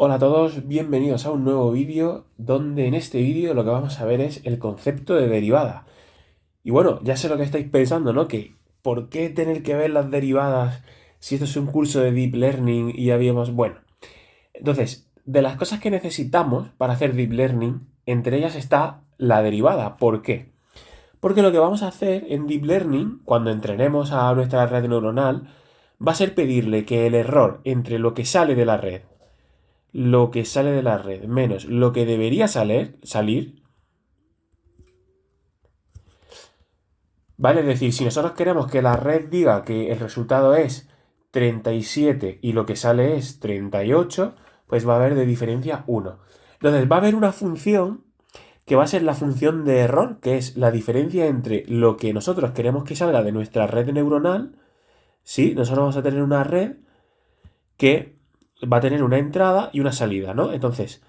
Hola a todos, bienvenidos a un nuevo vídeo donde en este vídeo lo que vamos a ver es el concepto de derivada. Y bueno, ya sé lo que estáis pensando, ¿no? Que ¿por qué tener que ver las derivadas si esto es un curso de Deep Learning y habíamos... Bueno, entonces, de las cosas que necesitamos para hacer Deep Learning, entre ellas está la derivada. ¿Por qué? Porque lo que vamos a hacer en Deep Learning, cuando entrenemos a nuestra red neuronal, va a ser pedirle que el error entre lo que sale de la red menos lo que debería salir, ¿vale? Es decir, si nosotros queremos que la red diga que el resultado es 37 y lo que sale es 38, pues va a haber de diferencia 1. Entonces va a haber una función que va a ser la función de error, que es la diferencia entre lo que nosotros queremos que salga de nuestra red neuronal. Sí, nosotros vamos a tener una red que va a tener una entrada y una salida, ¿no? Entonces,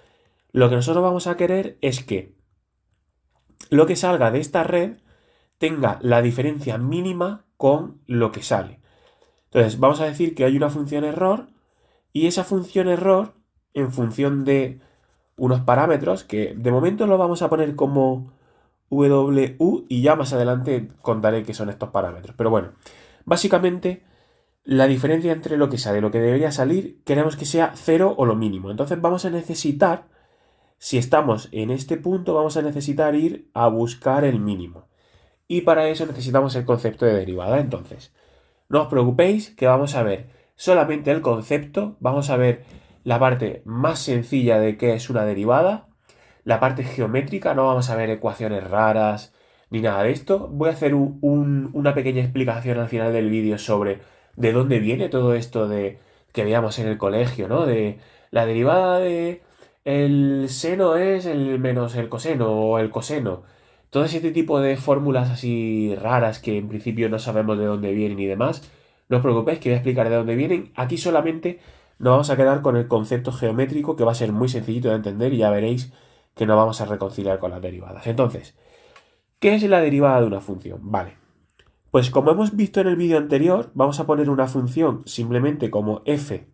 lo que nosotros vamos a querer es que lo que salga de esta red tenga la diferencia mínima con lo que sale. Entonces, vamos a decir que hay una función error y esa función error, en función de unos parámetros, que de momento lo vamos a poner como WU y ya más adelante contaré qué son estos parámetros. Pero bueno, básicamente la diferencia entre lo que sale y lo que debería salir queremos que sea cero o lo mínimo. Entonces vamos a necesitar, si estamos en este punto, vamos a necesitar ir a buscar el mínimo. Y para eso necesitamos el concepto de derivada. Entonces, no os preocupéis que vamos a ver solamente el concepto, vamos a ver la parte más sencilla de qué es una derivada, la parte geométrica, no vamos a ver ecuaciones raras ni nada de esto. Voy a hacer una pequeña explicación al final del vídeo sobre de dónde viene todo esto de que veíamos en el colegio, ¿no? De la derivada de el seno es el menos el coseno o el coseno. Todo ese tipo de fórmulas así raras que en principio no sabemos de dónde vienen y demás, no os preocupéis que voy a explicar de dónde vienen. Aquí solamente nos vamos a quedar con el concepto geométrico que va a ser muy sencillito de entender y ya veréis que nos vamos a reconciliar con las derivadas. Entonces, ¿qué es la derivada de una función? Vale, pues como hemos visto en el vídeo anterior, vamos a poner una función simplemente como f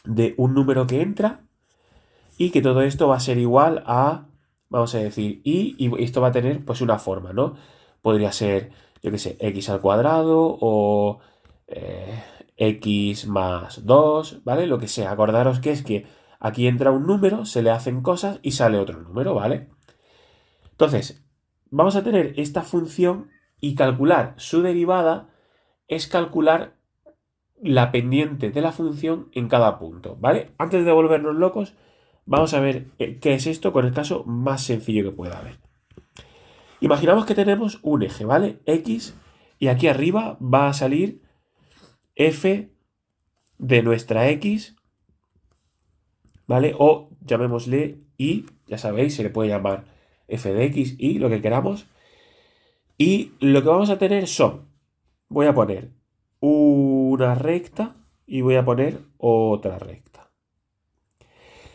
de un número que entra y que todo esto va a ser igual a, vamos a decir, y esto va a tener pues una forma, ¿no? Podría ser, yo qué sé, x al cuadrado o x más 2, ¿vale? Lo que sea. Acordaros que es que aquí entra un número, se le hacen cosas y sale otro número, ¿vale? Entonces, vamos a tener esta función y calcular su derivada es calcular la pendiente de la función en cada punto, ¿vale? Antes de volvernos locos, vamos a ver qué es esto con el caso más sencillo que pueda haber. Imaginamos que tenemos un eje, ¿vale? X, y aquí arriba va a salir f de nuestra x, ¿vale? O llamémosle y, ya sabéis, se le puede llamar f de x y lo que queramos. Y lo que vamos a tener son, voy a poner una recta y voy a poner otra recta.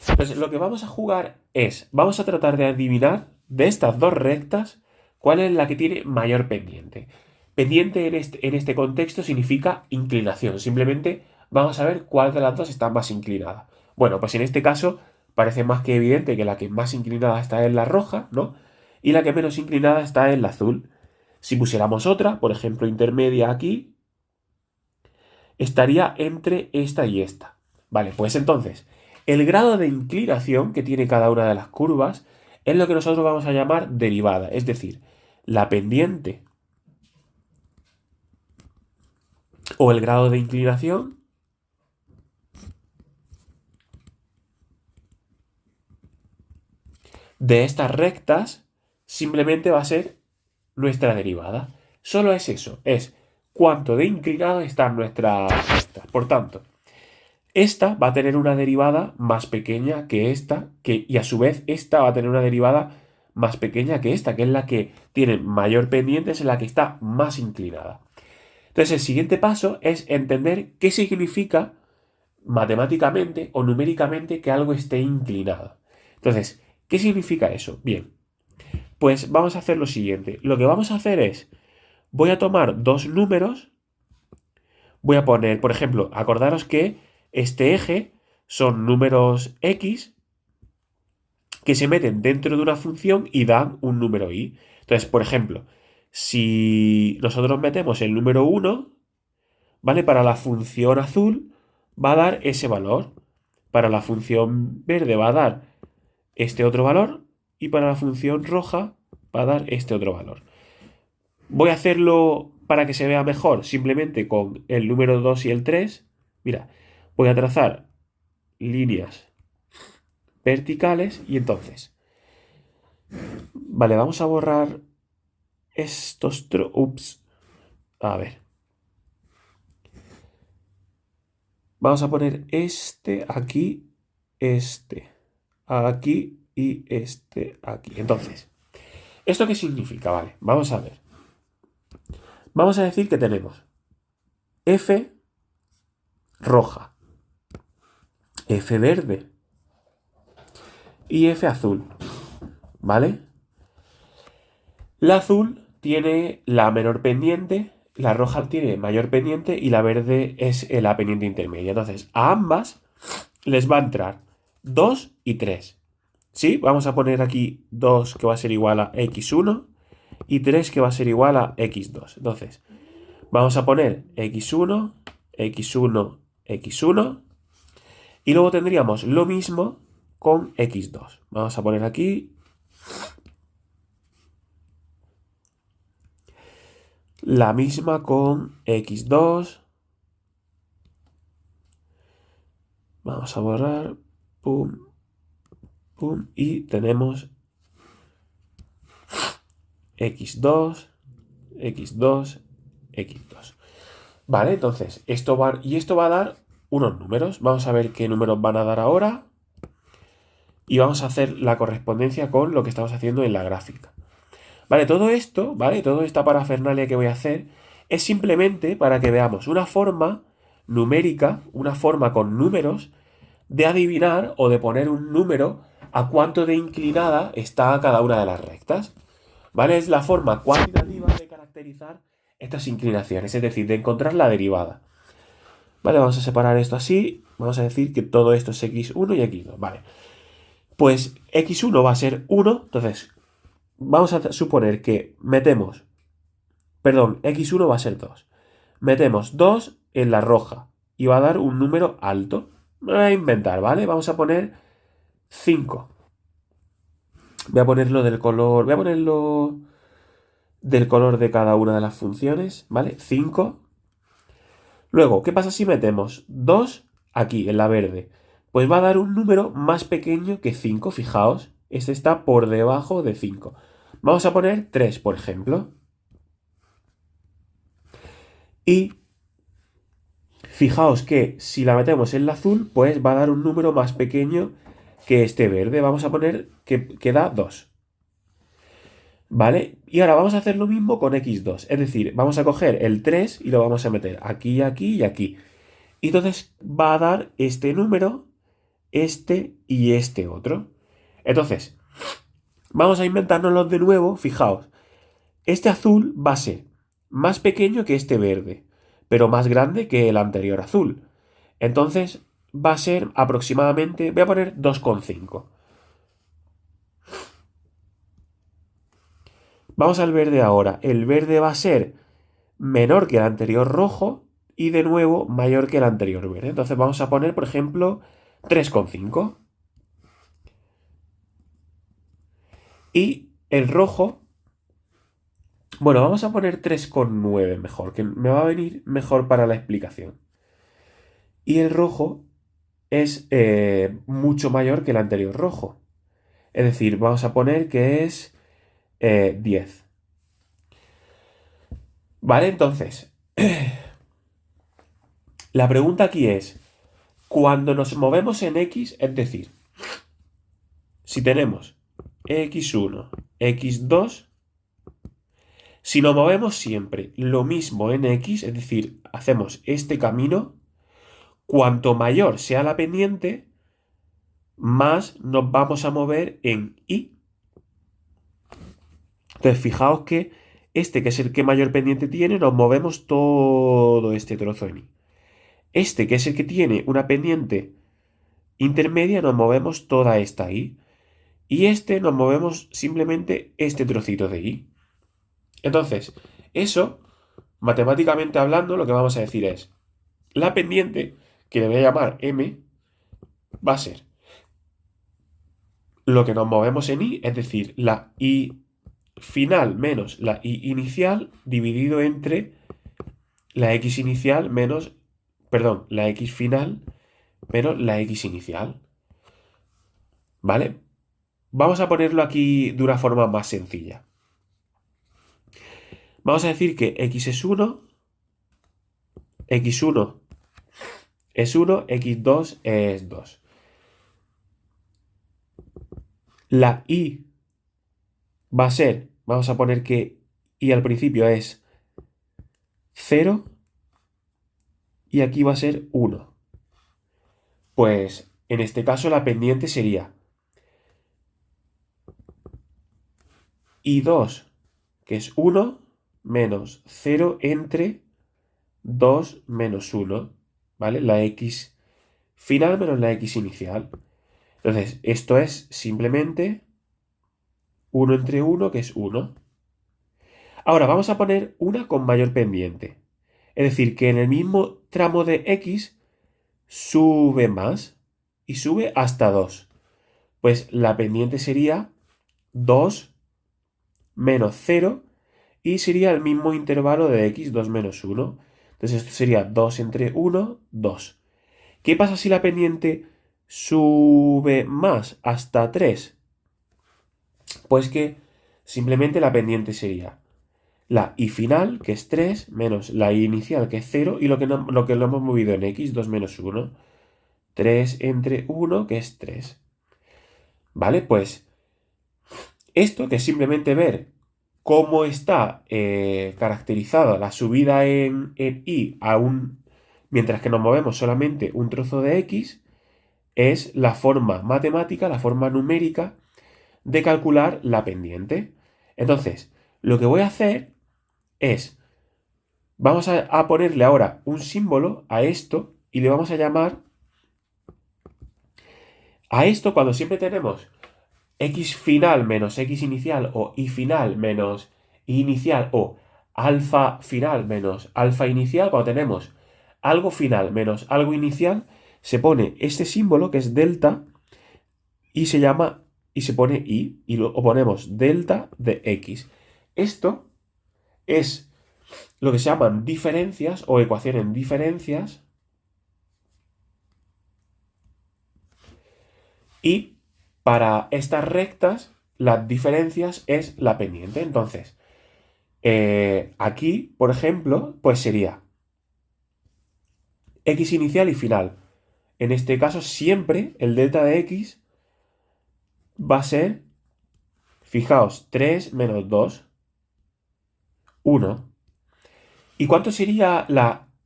Entonces, lo que vamos a jugar es, vamos a tratar de adivinar de estas dos rectas cuál es la que tiene mayor pendiente. Pendiente en este contexto significa inclinación. Simplemente vamos a ver cuál de las dos está más inclinada. Bueno, pues en este caso parece más que evidente que la que más inclinada está en la roja, ¿no? Y la que menos inclinada está en la azul. Si pusiéramos otra, por ejemplo, intermedia aquí, estaría entre esta y esta. Vale, pues entonces, el grado de inclinación que tiene cada una de las curvas es lo que nosotros vamos a llamar derivada, es decir, la pendiente o el grado de inclinación de estas rectas simplemente va a ser nuestra derivada. Solo es eso, es cuánto de inclinado están nuestras rectas. Por tanto, esta va a tener una derivada más pequeña que esta, y a su vez esta va a tener una derivada más pequeña que esta, que es la que tiene mayor pendiente, es la que está más inclinada. Entonces el siguiente paso es entender qué significa matemáticamente o numéricamente que algo esté inclinado. Entonces, ¿qué significa eso? Bien, pues vamos a hacer lo siguiente. Lo que vamos a hacer es, voy a tomar dos números, voy a poner, por ejemplo, acordaros que este eje son números x que se meten dentro de una función y dan un número y. Entonces, por ejemplo, si nosotros metemos el número 1, ¿vale? Para la función azul va a dar ese valor. Para la función verde va a dar este otro valor. Y para la función roja va a dar este otro valor. Voy a hacerlo para que se vea mejor, simplemente con el número 2 y el 3. Mira, voy a trazar líneas verticales y entonces, vale, vamos a borrar estos ups, a ver, vamos a poner este aquí y este aquí. Entonces, ¿esto qué significa? Vale, vamos a ver. Vamos a decir que tenemos F roja, F verde y F azul, ¿vale? La azul tiene la menor pendiente, la roja tiene mayor pendiente y la verde es la pendiente intermedia. Entonces, a ambas les va a entrar 2 y 3. ¿Sí? Vamos a poner aquí 2 que va a ser igual a x1 y 3 que va a ser igual a x2. Entonces, vamos a poner x1, x1, x1 y luego tendríamos lo mismo con x2. Vamos a poner aquí la misma con x2. Vamos a borrar. Pum. Pum. Y tenemos x2, x2, x2. Vale, entonces, esto va a dar unos números. Vamos a ver qué números van a dar ahora. Y vamos a hacer la correspondencia con lo que estamos haciendo en la gráfica. Vale, todo esto, ¿vale? Toda esta parafernalia que voy a hacer es simplemente para que veamos una forma numérica, una forma con números, de adivinar o de poner un número a cuánto de inclinada está cada una de las rectas. ¿Vale? Es la forma cuantitativa de caracterizar estas inclinaciones, es decir, de encontrar la derivada. Vale, vamos a separar esto así. Vamos a decir que todo esto es x1 y x2. Vale. Pues x1 va a ser 1, entonces vamos a suponer que metemos, perdón, x1 va a ser 2. Metemos 2 en la roja y va a dar un número alto. Me voy a inventar, ¿vale? Vamos a poner 5. Voy a ponerlo del color, voy a ponerlo del color de cada una de las funciones, ¿vale? 5. Luego, ¿qué pasa si metemos 2 aquí, en la verde? Pues va a dar un número más pequeño que 5, fijaos. Este está por debajo de 5. Vamos a poner 3, por ejemplo. Y fijaos que si la metemos en la azul, pues va a dar un número más pequeño que este verde. Vamos a poner que da 2. ¿Vale? Y ahora vamos a hacer lo mismo con x2. Es decir, vamos a coger el 3 y lo vamos a meter aquí, aquí y aquí. Y entonces va a dar este número, este y este otro. Entonces, vamos a inventárnoslos de nuevo. Fijaos, este azul va a ser más pequeño que este verde, pero más grande que el anterior azul. Entonces, va a ser aproximadamente, voy a poner 2,5. Vamos al verde ahora. El verde va a ser menor que el anterior rojo y de nuevo mayor que el anterior verde. Entonces vamos a poner, por ejemplo, 3,5. Y el rojo, bueno, vamos a poner 3,9 mejor, que me va a venir mejor para la explicación. Y el rojo es mucho mayor que el anterior rojo. Es decir, vamos a poner que es 10. Vale, entonces, la pregunta aquí es, cuando nos movemos en X, es decir, si tenemos x1, x2, si nos movemos siempre lo mismo en X, es decir, hacemos este camino, cuanto mayor sea la pendiente, más nos vamos a mover en Y. Entonces, fijaos que este, que es el que mayor pendiente tiene, nos movemos todo este trozo en Y. Este, que es el que tiene una pendiente intermedia nos movemos toda esta y. Y nos movemos simplemente este trocito de y. Entonces, eso, matemáticamente hablando, lo que vamos a decir es, la pendiente, que le voy a llamar m, va a ser lo que nos movemos en y, es decir, la y final menos la y inicial dividido entre la x inicial menos, perdón, la x final menos la x inicial. ¿Vale? Vamos a ponerlo aquí de una forma más sencilla. Vamos a decir que x es 1, x1 es 1, x2 es 2. La y va a ser, vamos a poner que y al principio es 0 y aquí va a ser 1. Pues en este caso la pendiente sería y2, que es 1, menos 0 entre 2 menos 1, ¿vale? La x final menos la x inicial. Entonces, esto es simplemente 1 entre 1, que es 1. Ahora vamos a poner una con mayor pendiente. Es decir, que en el mismo tramo de x sube más y sube hasta 2. Pues la pendiente sería 2 menos 0 y sería el mismo intervalo de x, 2 menos 1. Entonces esto sería 2 entre 1, 2. ¿Qué pasa si la pendiente sube más hasta 3? Pues que simplemente la pendiente sería la y final, que es 3, menos la y inicial, que es 0, y lo que lo hemos movido en x, 2 menos 1. 3 entre 1, que es 3. ¿Vale? Pues esto, que es simplemente ver cómo está caracterizada la subida en y mientras que nos movemos solamente un trozo de x, es la forma matemática, la forma numérica de calcular la pendiente. Entonces, lo que voy a hacer es, vamos a ponerle ahora un símbolo a esto y le vamos a llamar a esto cuando siempre tenemos x final menos x inicial o y final menos y inicial o alfa final menos alfa inicial, cuando tenemos algo final menos algo inicial, se pone este símbolo que es delta y se llama y se pone y lo ponemos delta de x. Esto es lo que se llaman diferencias o ecuación en diferencias y para estas rectas las diferencias es la pendiente. Entonces, aquí, por ejemplo, pues sería x inicial y final. En este caso, siempre el delta de x va a ser, fijaos, 3 menos 2, 1. ¿Y cuánto sería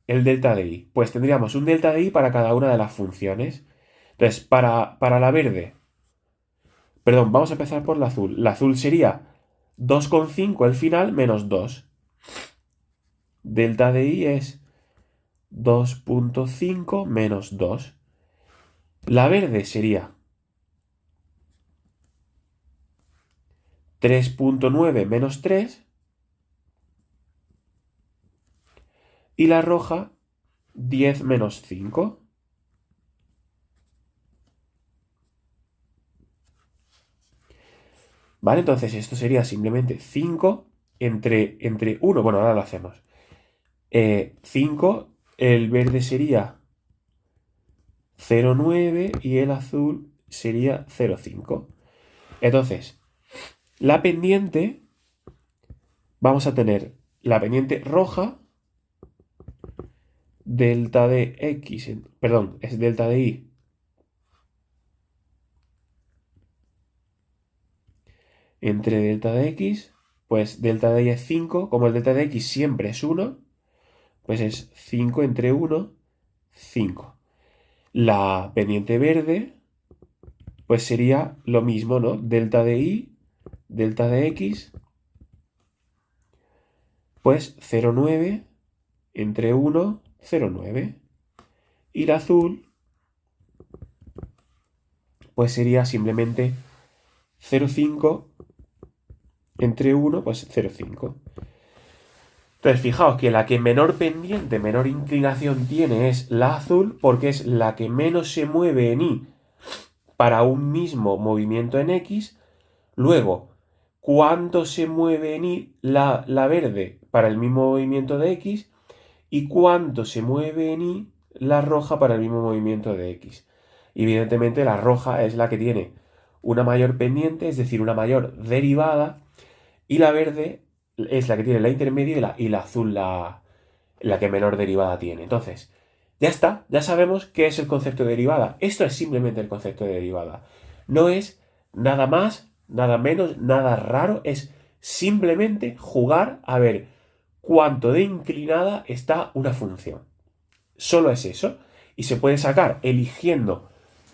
el delta de y? Pues tendríamos un delta de y para cada una de las funciones. Entonces, para la verde, perdón, vamos a empezar por la azul. La azul sería 2,5 el final menos 2. Delta de y es 2,5 menos 2. La verde sería 3,9 menos 3. Y la roja 10 menos 5. ¿Vale? Entonces esto sería simplemente 5 entre 1. Bueno, ahora lo hacemos. 5, el verde sería 0,9 y el azul sería 0,5. Entonces, la pendiente, vamos a tener la pendiente roja, delta de x, perdón, es delta de y entre delta de x, pues delta de y es 5, como el delta de x siempre es 1, pues es 5 entre 1, 5. La pendiente verde, pues sería lo mismo, ¿no? Delta de y, delta de x, pues 0,9 entre 1, 0,9. Y la azul, pues sería simplemente 0,5 entre 1, pues 0,5. Entonces, fijaos que la que menor pendiente, menor inclinación tiene es la azul, porque es la que menos se mueve en Y para un mismo movimiento en X. Luego, ¿cuánto se mueve en Y la verde para el mismo movimiento de X? ¿Y cuánto se mueve en Y la roja para el mismo movimiento de X? Evidentemente, la roja es la que tiene una mayor pendiente, es decir, una mayor derivada, y la verde es la que tiene la intermedia y la azul la que menor derivada tiene. Entonces, ya está, ya sabemos qué es el concepto de derivada. Esto es simplemente el concepto de derivada. No es nada más, nada menos, nada raro, es simplemente jugar a ver cuánto de inclinada está una función. Solo es eso. Y se puede sacar eligiendo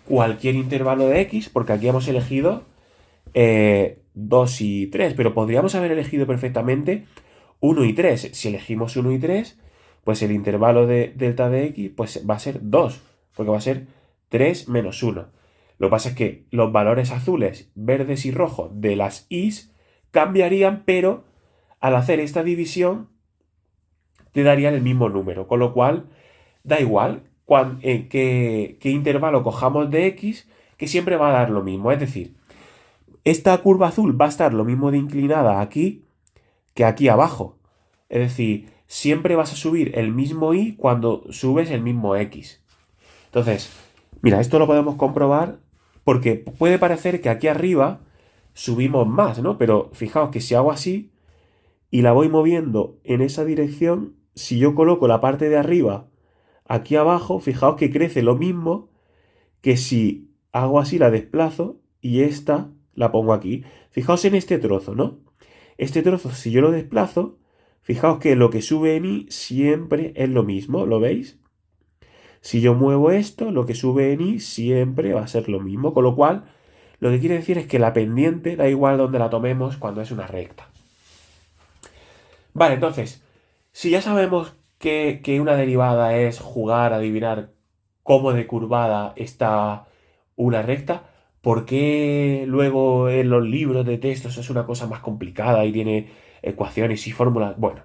cualquier intervalo de x, porque aquí hemos elegido 2 y 3, pero podríamos haber elegido perfectamente 1 y 3. Si elegimos 1 y 3, pues el intervalo de delta de x pues va a ser 2, porque va a ser 3 menos 1. Lo que pasa es que los valores azules, verdes y rojos de las i's cambiarían, pero al hacer esta división te darían el mismo número, con lo cual da igual qué intervalo cojamos de x, que siempre va a dar lo mismo. Es decir, esta curva azul va a estar lo mismo de inclinada aquí que aquí abajo. Es decir, siempre vas a subir el mismo y cuando subes el mismo x. Entonces, mira, esto lo podemos comprobar porque puede parecer que aquí arriba subimos más, ¿no? Pero fijaos que si hago así y la voy moviendo en esa dirección, si yo coloco la parte de arriba aquí abajo, fijaos que crece lo mismo que si hago así, la desplazo y esta la pongo aquí. Fijaos en este trozo, ¿no? Este trozo, si yo lo desplazo, fijaos que lo que sube en Y siempre es lo mismo, ¿lo veis? Si yo muevo esto, lo que sube en Y siempre va a ser lo mismo, con lo cual lo que quiere decir es que la pendiente da igual donde la tomemos cuando es una recta. Vale, entonces, si ya sabemos que una derivada es jugar a adivinar cómo de curvada está una recta, ¿por qué luego en los libros de textos es una cosa más complicada y tiene ecuaciones y fórmulas? Bueno,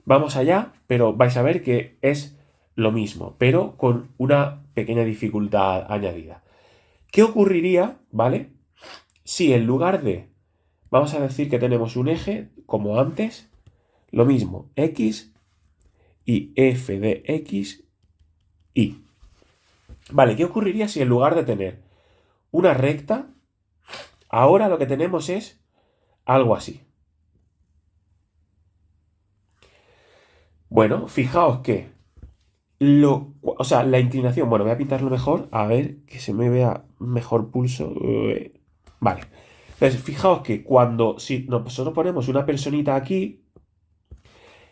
vamos allá, pero vais a ver que es lo mismo, pero con una pequeña dificultad añadida. ¿Qué ocurriría, vale? Si en lugar de, vamos a decir que tenemos un eje, como antes, lo mismo, x y f de x, y. Vale, ¿qué ocurriría si en lugar de tener una recta, ahora lo que tenemos es algo así? Bueno, fijaos que la inclinación, bueno, voy a pintarlo mejor, a ver que se me vea mejor pulso. Vale. Entonces, fijaos que si nosotros ponemos una personita aquí,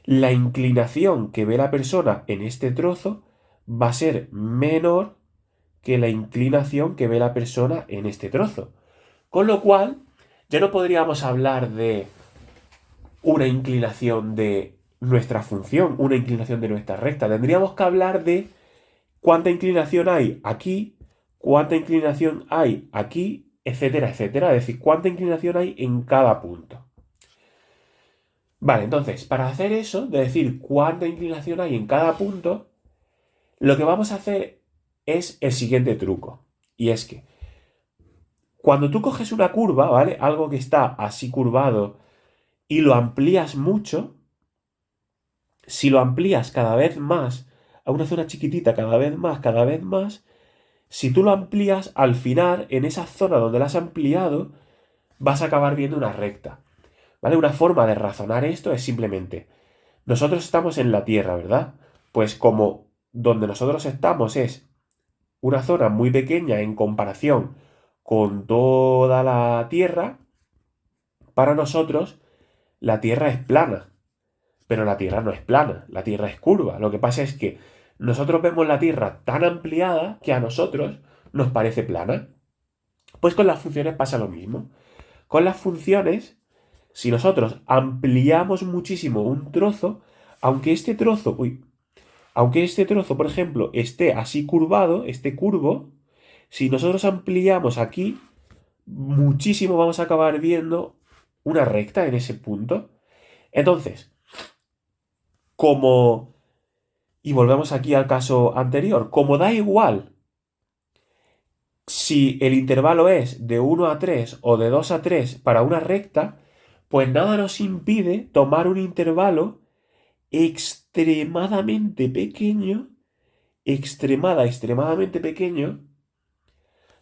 la inclinación que ve la persona en este trozo va a ser menor que la inclinación que ve la persona en este trozo. Con lo cual, ya no podríamos hablar de una inclinación de nuestra función, una inclinación de nuestra recta. Tendríamos que hablar de cuánta inclinación hay aquí, cuánta inclinación hay aquí, etcétera, etcétera. Es decir, cuánta inclinación hay en cada punto. Vale, entonces, para hacer eso, de decir cuánta inclinación hay en cada punto, lo que vamos a hacer es el siguiente truco. Y es que cuando tú coges una curva, ¿vale? Algo que está así curvado y lo amplías mucho, si lo amplías cada vez más a una zona chiquitita, cada vez más, si tú lo amplías, al final, en esa zona donde lo has ampliado, vas a acabar viendo una recta. ¿Vale? Una forma de razonar esto es simplemente, nosotros estamos en la Tierra, ¿verdad? Pues como donde nosotros estamos es una zona muy pequeña en comparación con toda la Tierra, para nosotros la Tierra es plana. Pero la Tierra no es plana, la Tierra es curva. Lo que pasa es que nosotros vemos la Tierra tan ampliada que a nosotros nos parece plana. Pues con las funciones pasa lo mismo. Con las funciones, si nosotros ampliamos muchísimo un trozo, aunque este trozo, por ejemplo, esté así curvado, esté curvo, Si nosotros ampliamos aquí, muchísimo vamos a acabar viendo una recta en ese punto. Entonces, como... Y volvemos aquí al caso anterior. Como da igual si el intervalo es de 1 a 3 o de 2 a 3 para una recta, pues nada nos impide tomar un intervalo extremadamente pequeño,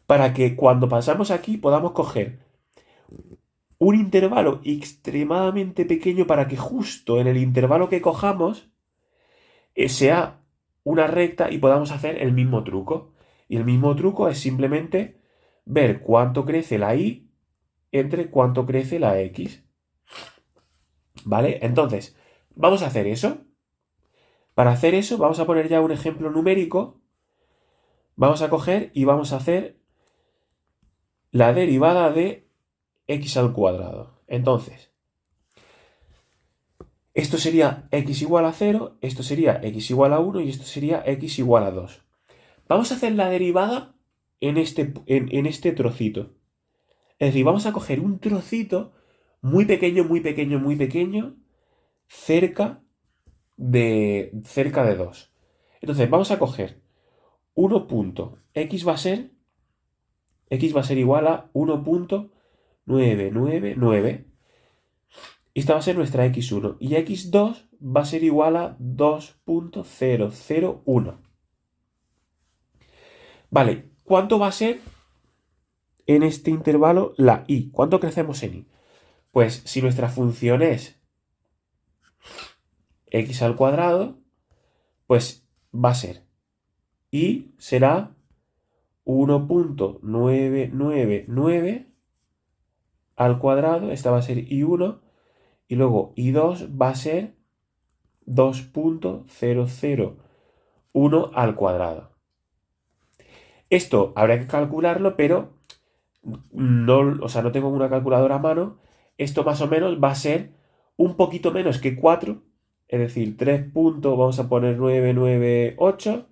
para que cuando pasamos aquí podamos coger un intervalo extremadamente pequeño para que justo en el intervalo que cojamos sea una recta y podamos hacer el mismo truco. Y el mismo truco es simplemente ver cuánto crece la y entre cuánto crece la x. ¿Vale? Entonces, vamos a hacer eso. Para hacer eso, vamos a poner ya un ejemplo numérico. Vamos a coger y vamos a hacer la derivada de x al cuadrado. Entonces, esto sería x igual a 0, esto sería x igual a 1 y esto sería x igual a 2. Vamos a hacer la derivada en este trocito. Es decir, vamos a coger un trocito muy pequeño, muy pequeño, muy pequeño, cerca de 2. Entonces, vamos a coger 1 punto. X va a ser igual a 1.999. Y esta va a ser nuestra x1. Y x2 va a ser igual a 2.001. Vale, ¿cuánto va a ser en este intervalo la y? ¿Cuánto crecemos en y? Pues si nuestra función es x al cuadrado, pues va a ser y será 1.999 al cuadrado. Esta va a ser y1. Y luego y2 va a ser 2.001 al cuadrado. Esto habría que calcularlo, pero no, o sea, no tengo una calculadora a mano. Esto más o menos va a ser un poquito menos que 4, es decir, 3. Vamos a poner 998,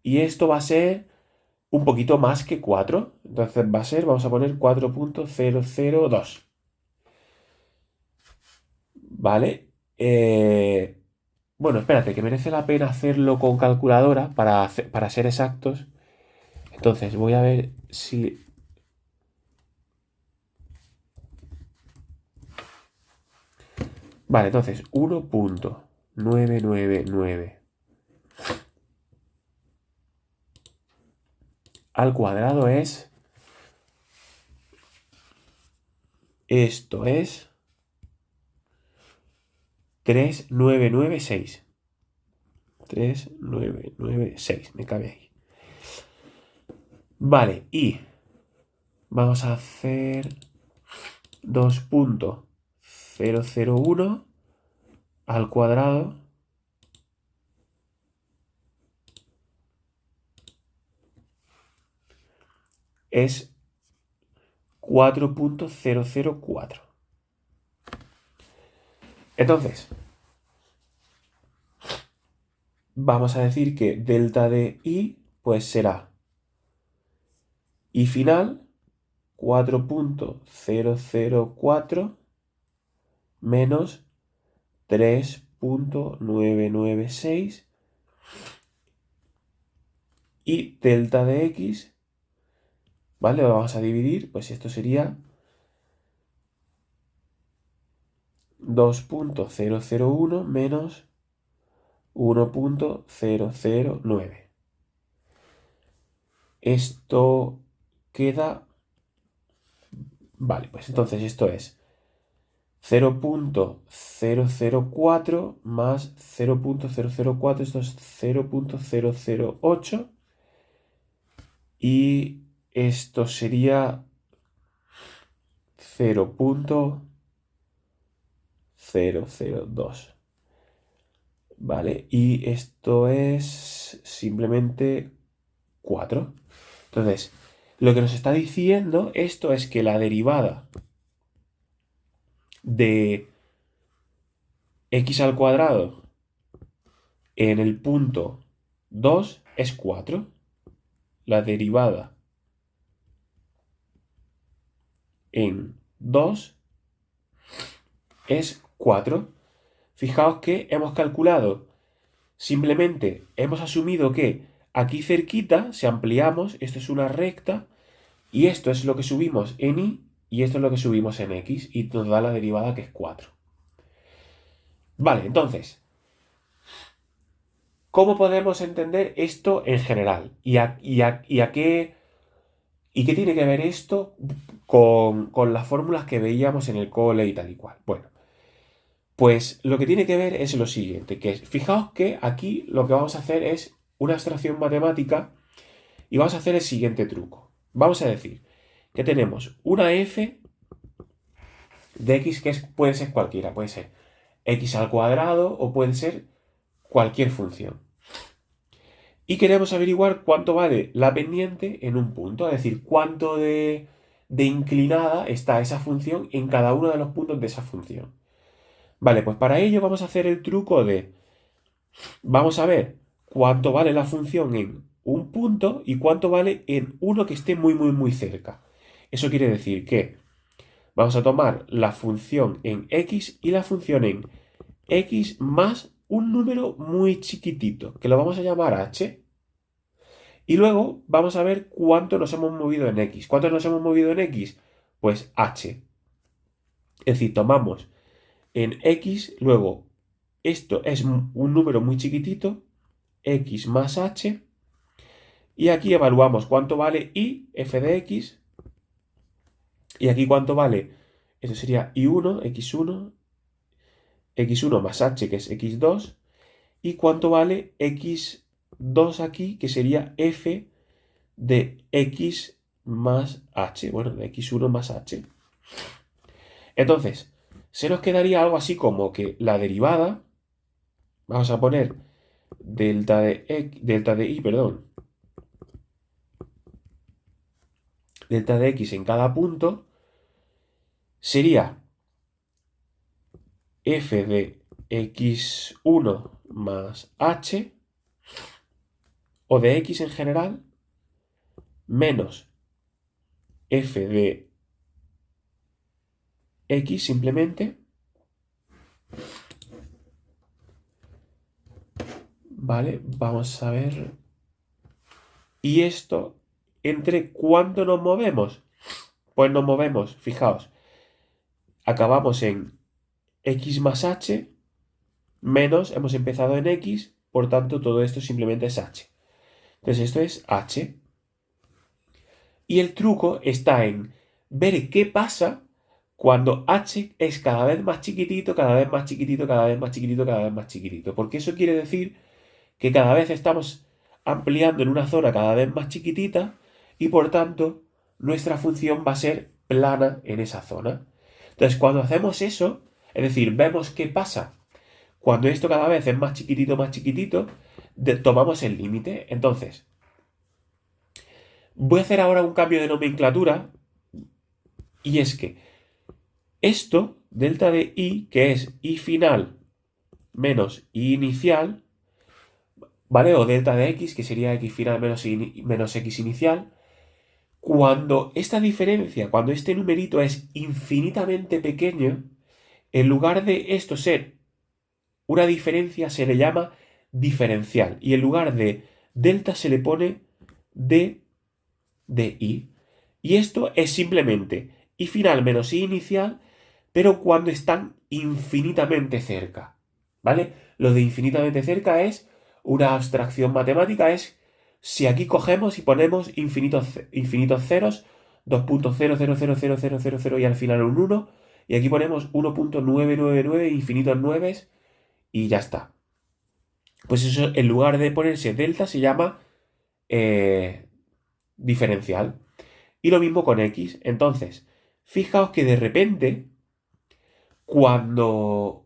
y esto va a ser un poquito más que 4. Entonces va a ser, vamos a poner 4.002. ¿Vale? Bueno, espérate, que merece la pena hacerlo con calculadora para ser exactos. Entonces voy a ver si... Vale, entonces 1.999 al cuadrado es... Esto es 3.996. 3.996, me cabe ahí. Vale, y vamos a hacer 2.001 al cuadrado es 4.004. Entonces, vamos a decir que delta de i pues será i final 4.004 menos 3.996, y delta de x, ¿vale? Lo vamos a dividir, pues esto sería 2.001 menos 1.009. Esto queda... Vale, pues entonces esto es 0.004 más 0.004, esto es 0.008, y esto sería 0.002. ¿Vale? Y esto es simplemente 4. Entonces, lo que nos está diciendo esto es que la derivada de x al cuadrado en el punto 2 es 4. La derivada en 2 es 4. Fijaos que hemos calculado, simplemente hemos asumido que aquí cerquita, si ampliamos, esto es una recta, y esto es lo que subimos en y, y esto es lo que subimos en x, y nos da la derivada que es 4. Vale, entonces, ¿cómo podemos entender esto en general? ¿Y qué tiene que ver esto con las fórmulas que veíamos en el cole y tal y cual? Bueno, pues lo que tiene que ver es lo siguiente, que es, fijaos que aquí lo que vamos a hacer es una abstracción matemática y vamos a hacer el siguiente truco. Vamos a decir que tenemos una f de x que puede ser cualquiera, puede ser x al cuadrado o puede ser cualquier función. Y queremos averiguar cuánto vale la pendiente en un punto, es decir, cuánto de inclinada está esa función en cada uno de los puntos de esa función. Vale, pues para ello vamos a hacer el truco de, vamos a ver cuánto vale la función en un punto y cuánto vale en uno que esté muy, muy, muy cerca. Eso quiere decir que vamos a tomar la función en x y la función en x más un número muy chiquitito, que lo vamos a llamar h. Y luego vamos a ver cuánto nos hemos movido en x. ¿Cuánto nos hemos movido en x? Pues h. Es decir, tomamos en x, luego esto es un número muy chiquitito, x más h, y aquí evaluamos cuánto vale y, f de x, y aquí cuánto vale, eso sería y1, x1, x1 más h, que es x2, y cuánto vale x2 aquí, que sería f de x más h, bueno, de x1 más h. Entonces, se nos quedaría algo así como que la derivada, vamos a poner delta de y, delta de x en cada punto, sería f de x1 más h, o de x en general, menos f de x simplemente, ¿vale? Vamos a ver. ¿Y esto entre cuánto nos movemos? Pues nos movemos, fijaos, acabamos en x más h, menos, hemos empezado en x, por tanto todo esto simplemente es h. Entonces esto es h. Y el truco está en ver qué pasa cuando h es cada vez más chiquitito, cada vez más chiquitito, cada vez más chiquitito, cada vez más chiquitito. Porque eso quiere decir que cada vez estamos ampliando en una zona cada vez más chiquitita y por tanto nuestra función va a ser plana en esa zona. Entonces cuando hacemos eso, es decir, vemos qué pasa cuando esto cada vez es más chiquitito, tomamos el límite. Entonces, voy a hacer ahora un cambio de nomenclatura y es que esto, delta de i, que es i final menos i inicial, ¿vale? O delta de x, que sería x final menos x inicial, cuando esta diferencia, cuando este numerito es infinitamente pequeño, en lugar de esto ser una diferencia, se le llama diferencial. Y en lugar de delta se le pone d de i. Y esto es simplemente i final menos i inicial, pero cuando están infinitamente cerca. ¿Vale? Lo de infinitamente cerca es una abstracción matemática, es si aquí cogemos y ponemos infinitos ceros, 2.0000000 y al final un 1, y aquí ponemos 1.999 infinitos 9 y ya está. Pues eso, en lugar de ponerse delta, se llama diferencial. Y lo mismo con x. Entonces, fijaos que de repente, cuando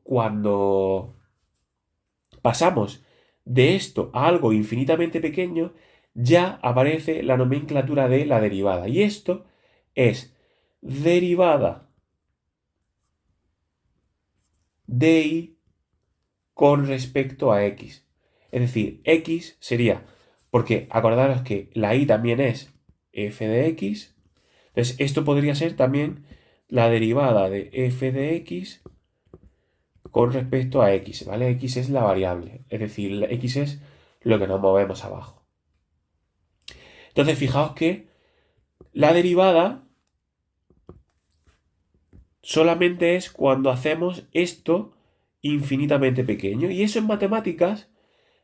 pasamos de esto a algo infinitamente pequeño, ya aparece la nomenclatura de la derivada. Y esto es derivada de y con respecto a x. Es decir, x sería, porque acordaros que la y también es f de x, Entonces, esto podría ser también la derivada de f de x con respecto a x, ¿vale? X es la variable, es decir, x es lo que nos movemos abajo. Entonces, fijaos que la derivada solamente es cuando hacemos esto infinitamente pequeño. Y eso en matemáticas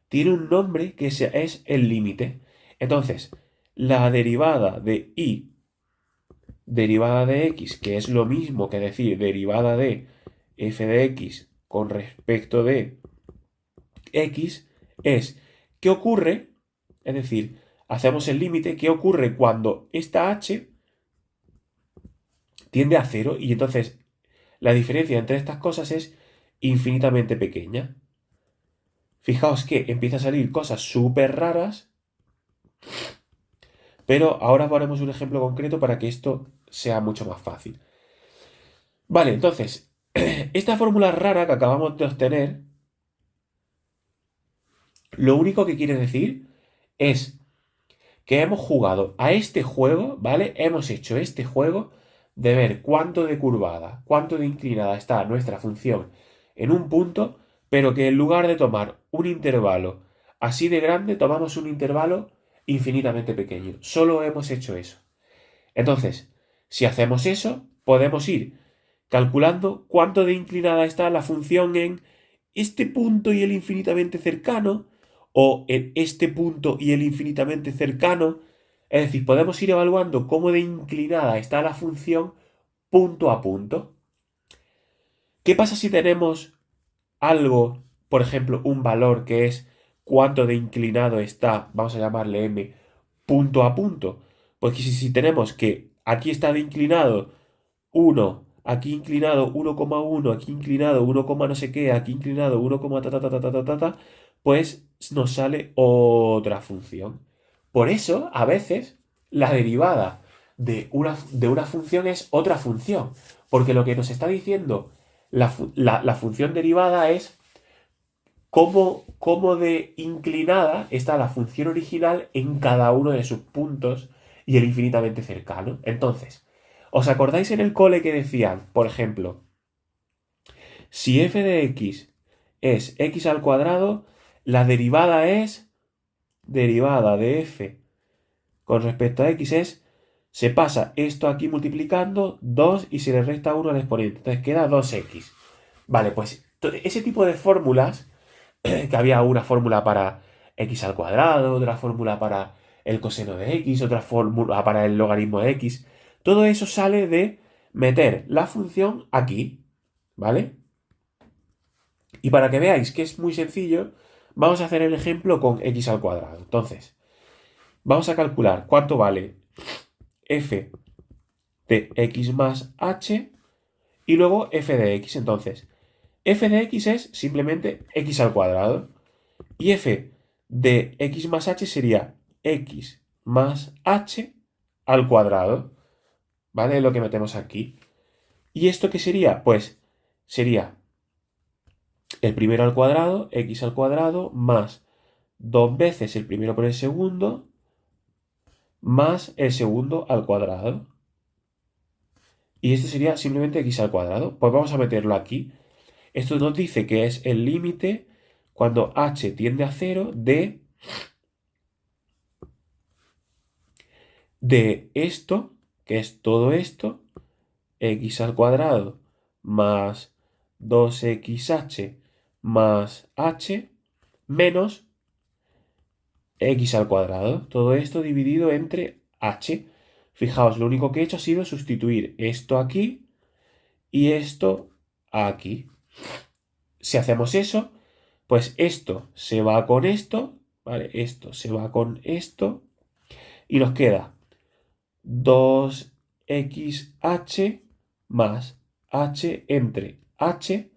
tiene un nombre que es el límite. Entonces, la derivada de y derivada de x, que es lo mismo que decir derivada de f de x con respecto de x, es ¿qué ocurre? Es decir, hacemos el límite, ¿qué ocurre cuando esta h tiende a cero? Y entonces la diferencia entre estas cosas es infinitamente pequeña. Fijaos que empieza a salir cosas súper raras, pero ahora haremos un ejemplo concreto para que esto sea mucho más fácil. Vale, entonces, esta fórmula rara que acabamos de obtener, lo único que quiere decir es que hemos jugado a este juego, ¿vale? Hemos hecho este juego de ver cuánto de curvada, cuánto de inclinada está nuestra función en un punto, pero que en lugar de tomar un intervalo así de grande, tomamos un intervalo infinitamente pequeño. Solo hemos hecho eso. Entonces, si hacemos eso, podemos ir calculando cuánto de inclinada está la función en este punto y el infinitamente cercano, o en este punto y el infinitamente cercano. Es decir, podemos ir evaluando cómo de inclinada está la función punto a punto. ¿Qué pasa si tenemos algo, por ejemplo, un valor que es cuánto de inclinado está, vamos a llamarle m, punto a punto? Porque si tenemos que aquí está de inclinado 1, aquí inclinado 1,1, aquí inclinado 1, no sé qué, aquí inclinado 1, ta, ta, ta, ta, ta, ta, ta, ta, pues nos sale otra función. Por eso, a veces, la derivada de una función es otra función. Porque lo que nos está diciendo la función derivada es cómo de inclinada está la función original en cada uno de sus puntos y el infinitamente cercano. Entonces, ¿os acordáis en el cole que decían, por ejemplo, si f de x es x al cuadrado, la derivada es derivada de f con respecto a x es, se pasa esto aquí multiplicando 2 y se le resta 1 al exponente. Entonces queda 2x. Vale, pues ese tipo de fórmulas, que había una fórmula para x al cuadrado, otra fórmula para el coseno de x, otra fórmula para el logaritmo de x. Todo eso sale de meter la función aquí, ¿vale? Y para que veáis que es muy sencillo, vamos a hacer el ejemplo con x al cuadrado. Entonces, vamos a calcular cuánto vale f de x más h y luego f de x. Entonces, f de x es simplemente x al cuadrado. Y f de x más h sería x más h al cuadrado. ¿Vale? Es lo que metemos aquí. ¿Y esto qué sería? Pues sería el primero al cuadrado, x al cuadrado, más dos veces el primero por el segundo, más el segundo al cuadrado. Y esto sería simplemente x al cuadrado. Pues vamos a meterlo aquí. Esto nos dice que es el límite cuando h tiende a 0 de esto, que es todo esto, x al cuadrado más 2xh más h menos x al cuadrado. Todo esto dividido entre h. Fijaos, lo único que he hecho ha sido sustituir esto aquí y esto aquí. Si hacemos eso, pues esto se va con esto, ¿vale? Esto se va con esto y nos queda 2xh más h entre h.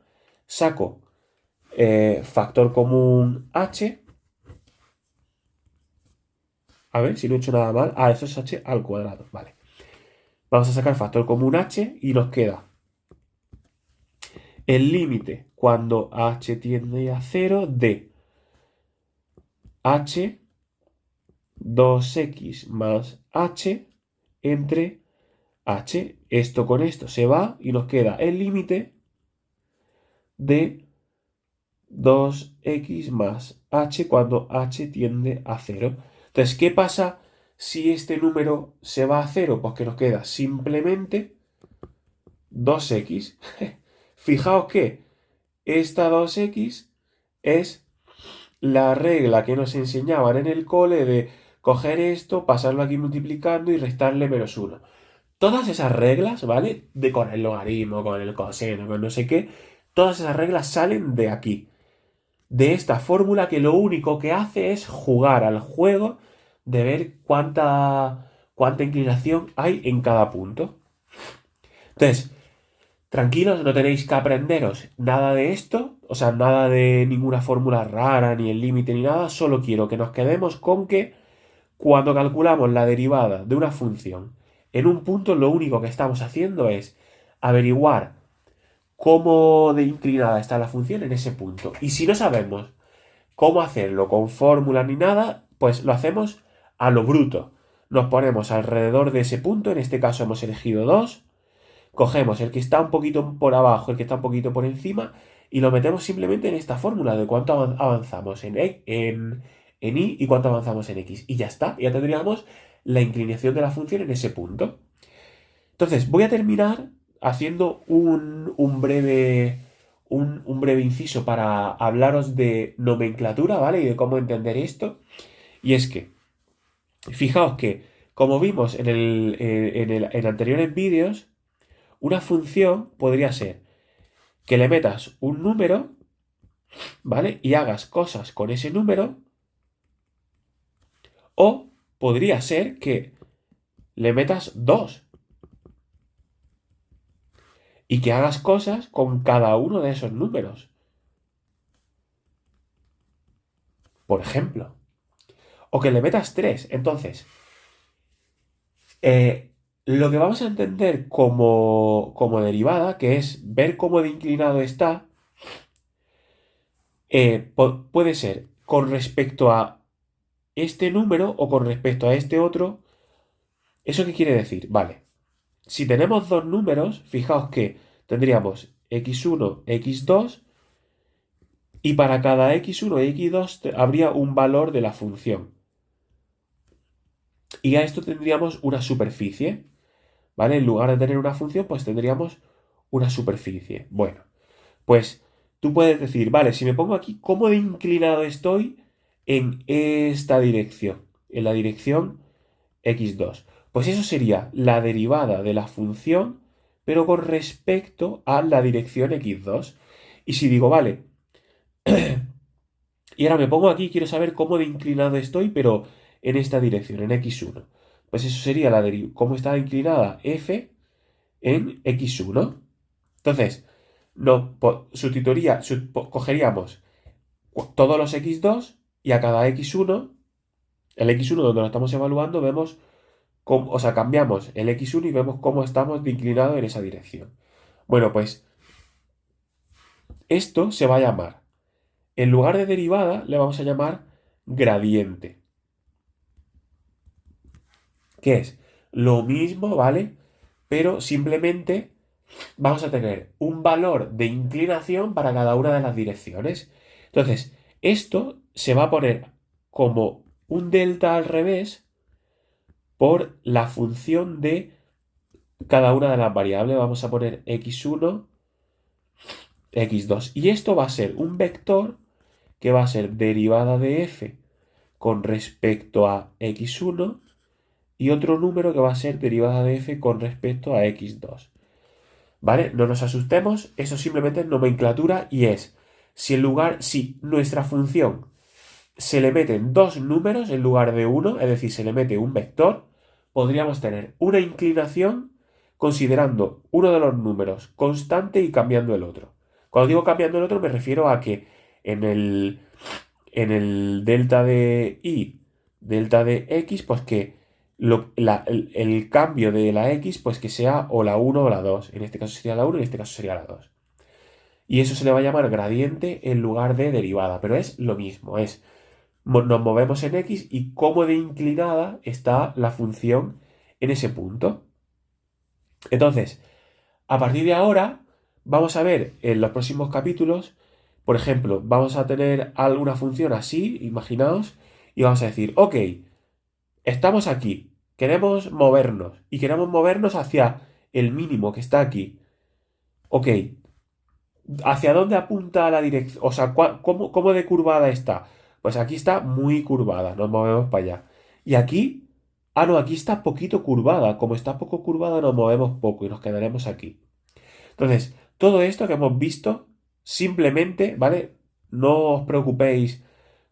Saco factor común h. A ver si no he hecho nada mal. Ah, eso es h al cuadrado. Vale. Vamos a sacar factor común h y nos queda el límite cuando h tiende a 0 de h 2x más h entre h. Esto con esto se va y nos queda el límite de 2x más h cuando h tiende a 0. Entonces, ¿qué pasa si este número se va a 0? Pues que nos queda simplemente 2x. Fijaos que esta 2x es la regla que nos enseñaban en el cole de coger esto, pasarlo aquí multiplicando y restarle -1. Todas esas reglas, ¿vale? De con el logaritmo, con el coseno, con no sé qué, todas esas reglas salen de aquí. De esta fórmula que lo único que hace es jugar al juego de ver cuánta inclinación hay en cada punto. Entonces, tranquilos, no tenéis que aprenderos nada de esto, o sea, nada de ninguna fórmula rara, ni el límite, ni nada, solo quiero que nos quedemos con que cuando calculamos la derivada de una función en un punto, lo único que estamos haciendo es averiguar cómo de inclinada está la función en ese punto. Y si no sabemos cómo hacerlo con fórmulas ni nada, pues lo hacemos a lo bruto. Nos ponemos alrededor de ese punto, en este caso hemos elegido 2, cogemos el que está un poquito por abajo, el que está un poquito por encima, y lo metemos simplemente en esta fórmula de cuánto avanzamos en y y cuánto avanzamos en x. Y ya está, ya tendríamos la inclinación de la función en ese punto. Entonces, voy a terminar haciendo un breve inciso para hablaros de nomenclatura, ¿vale? Y de cómo entender esto. Y es que, fijaos que, como vimos en anteriores vídeos, una función podría ser que le metas un número, ¿vale? Y hagas cosas con ese número. O podría ser que le metas 2 y que hagas cosas con cada uno de esos números. Por ejemplo. O que le metas 3. Entonces, lo que vamos a entender como derivada, que es ver cómo de inclinado está, puede ser con respecto a este número o con respecto a este otro. ¿Eso qué quiere decir? Vale. Si tenemos dos números, fijaos que tendríamos x1, x2, y para cada x1 y x2 habría un valor de la función. Y a esto tendríamos una superficie, ¿vale? En lugar de tener una función, pues tendríamos una superficie. Bueno, pues tú puedes decir, vale, si me pongo aquí, ¿cómo de inclinado estoy en esta dirección? En la dirección x2. Pues eso sería la derivada de la función, pero con respecto a la dirección x2. Y si digo, vale, y ahora me pongo aquí, quiero saber cómo de inclinado estoy, pero en esta dirección, en x1. Pues eso sería cómo está inclinada f en x1. Entonces, no, cogeríamos todos los x2 y a cada x1, el x1 donde lo estamos evaluando, vemos o sea, cambiamos el x1 y vemos cómo estamos de inclinado en esa dirección. Bueno, pues esto se va a llamar, en lugar de derivada, le vamos a llamar gradiente. Que es lo mismo, ¿vale? Pero simplemente vamos a tener un valor de inclinación para cada una de las direcciones. Entonces, esto se va a poner como un delta al revés por la función de cada una de las variables. Vamos a poner x1, x2. Y esto va a ser un vector que va a ser derivada de f con respecto a x1 y otro número que va a ser derivada de f con respecto a x2. ¿Vale? No nos asustemos, eso simplemente es nomenclatura y es si nuestra función se le meten dos números en lugar de uno, es decir, se le mete un vector, podríamos tener una inclinación considerando uno de los números constante y cambiando el otro. Cuando digo cambiando el otro me refiero a que en el delta de y, delta de x, pues que el cambio de la x, pues que sea o la 1 o la 2. En este caso sería la 1 y en este caso sería la 2. Y eso se le va a llamar gradiente en lugar de derivada, pero es lo mismo, nos movemos en x y cómo de inclinada está la función en ese punto. Entonces, a partir de ahora, vamos a ver en los próximos capítulos, por ejemplo, vamos a tener alguna función así, imaginaos, y vamos a decir, ok, estamos aquí, queremos movernos, y queremos movernos hacia el mínimo que está aquí. Ok, ¿hacia dónde apunta la dirección? O sea, ¿cómo de curvada está? Pues aquí está muy curvada, nos movemos para allá. Y aquí, no, aquí está poquito curvada. Como está poco curvada, nos movemos poco y nos quedaremos aquí. Entonces, todo esto que hemos visto, simplemente, ¿vale? No os preocupéis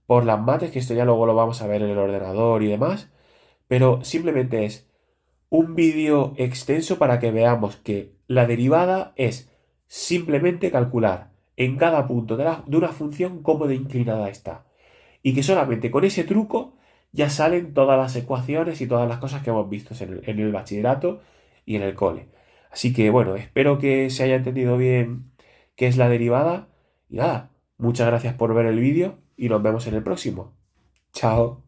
por las mates, que esto ya luego lo vamos a ver en el ordenador y demás, pero simplemente es un vídeo extenso para que veamos que la derivada es simplemente calcular en cada punto de una función cómo de inclinada está. Y que solamente con ese truco ya salen todas las ecuaciones y todas las cosas que hemos visto en el bachillerato y en el cole. Así que bueno, espero que se haya entendido bien qué es la derivada. Y nada, muchas gracias por ver el vídeo y nos vemos en el próximo. Chao.